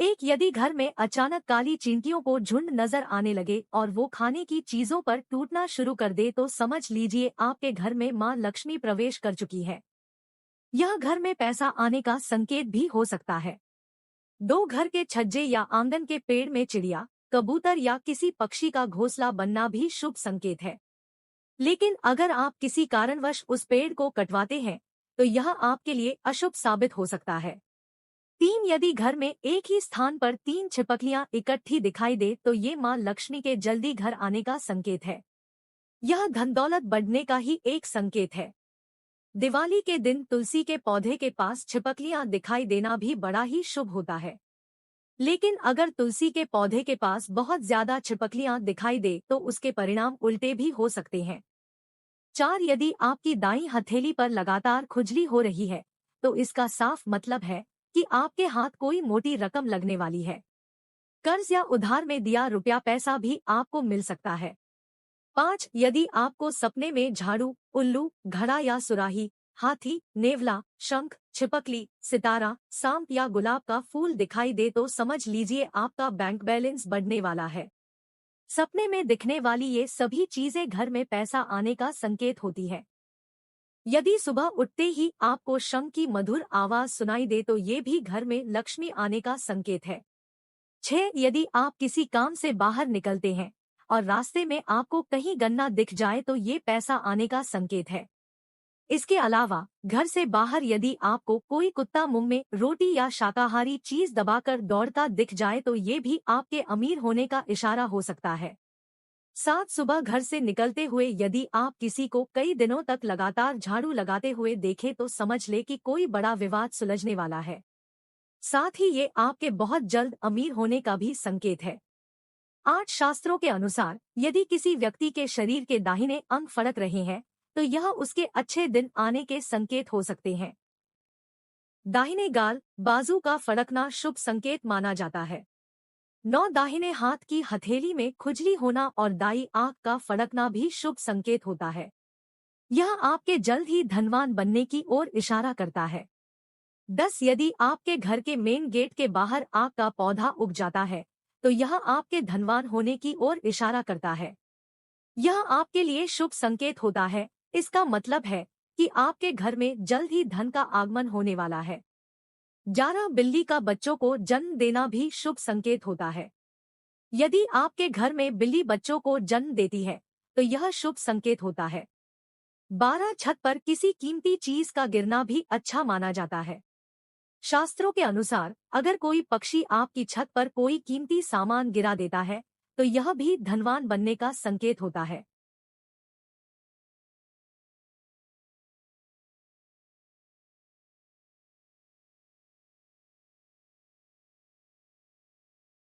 एक, यदि घर में अचानक काली चींटियों को झुंड नजर आने लगे और वो खाने की चीजों पर टूटना शुरू कर दे तो समझ लीजिए आपके घर में मां लक्ष्मी प्रवेश कर चुकी है। यह घर में पैसा आने का संकेत भी हो सकता है। दो, घर के छज्जे या आंगन के पेड़ में चिड़िया, कबूतर या किसी पक्षी का घोंसला बनना भी शुभ संकेत है। लेकिन अगर आप किसी कारणवश उस पेड़ को कटवाते हैं तो यह आपके लिए अशुभ साबित हो सकता है। 3, यदि घर में एक ही स्थान पर 3 छिपकलियां इकट्ठी दिखाई दे तो ये मां लक्ष्मी के जल्दी घर आने का संकेत है। यह धन दौलत बढ़ने का ही एक संकेत है। दिवाली के दिन तुलसी के पौधे के पास छिपकलियां दिखाई देना भी बड़ा ही शुभ होता है। लेकिन अगर तुलसी के पौधे के पास बहुत ज्यादा छिपकलियां दिखाई दे तो उसके परिणाम उल्टे भी हो सकते हैं। 4, यदि आपकी दाईं हथेली पर लगातार खुजली हो रही है तो इसका साफ मतलब है कि आपके हाथ कोई मोटी रकम लगने वाली है। कर्ज या उधार में दिया रुपया पैसा भी आपको मिल सकता है। 5, यदि आपको सपने में झाड़ू, उल्लू, घड़ा या सुराही, हाथी, नेवला, शंख, छिपकली, सितारा, सांप या गुलाब का फूल दिखाई दे तो समझ लीजिए आपका बैंक बैलेंस बढ़ने वाला है। सपने में दिखने वाली ये सभी चीजें घर में पैसा आने का संकेत होती है। यदि सुबह उठते ही आपको शंख की मधुर आवाज सुनाई दे तो ये भी घर में लक्ष्मी आने का संकेत है। 6, यदि आप किसी काम से बाहर निकलते हैं और रास्ते में आपको कहीं गन्ना दिख जाए तो ये पैसा आने का संकेत है। इसके अलावा घर से बाहर यदि आपको कोई कुत्ता मुंह में रोटी या शाकाहारी चीज दबाकर दौड़ता दिख जाए तो ये भी आपके अमीर होने का इशारा हो सकता है। 7, सुबह घर से निकलते हुए यदि आप किसी को कई दिनों तक लगातार झाड़ू लगाते हुए देखें तो समझ ले कि कोई बड़ा विवाद सुलझने वाला है। साथ ही ये आपके बहुत जल्द अमीर होने का भी संकेत है। 8, शास्त्रों के अनुसार यदि किसी व्यक्ति के शरीर के दाहिने अंग फड़क रहे हैं तो यह उसके अच्छे दिन आने के संकेत हो सकते हैं। दाहिने गाल, बाजू का फड़कना शुभ संकेत माना जाता है। 9, दाहिने हाथ की हथेली में खुजली होना और दाई आंख का फड़कना भी शुभ संकेत होता है। यह आपके जल्द ही धनवान बनने की ओर इशारा करता है। 10, यदि आपके घर के मेन गेट के बाहर आग का पौधा उग जाता है तो यह आपके धनवान होने की ओर इशारा करता है। यह आपके लिए शुभ संकेत होता है। इसका मतलब है कि आपके घर में जल्द ही धन का आगमन होने वाला है। 11, बिल्ली का बच्चों को जन्म देना भी शुभ संकेत होता है। यदि आपके घर में बिल्ली बच्चों को जन्म देती है तो यह शुभ संकेत होता है। 12, छत पर किसी कीमती चीज का गिरना भी अच्छा माना जाता है। शास्त्रों के अनुसार अगर कोई पक्षी आपकी छत पर कोई कीमती सामान गिरा देता है तो यह भी धनवान बनने का संकेत होता है।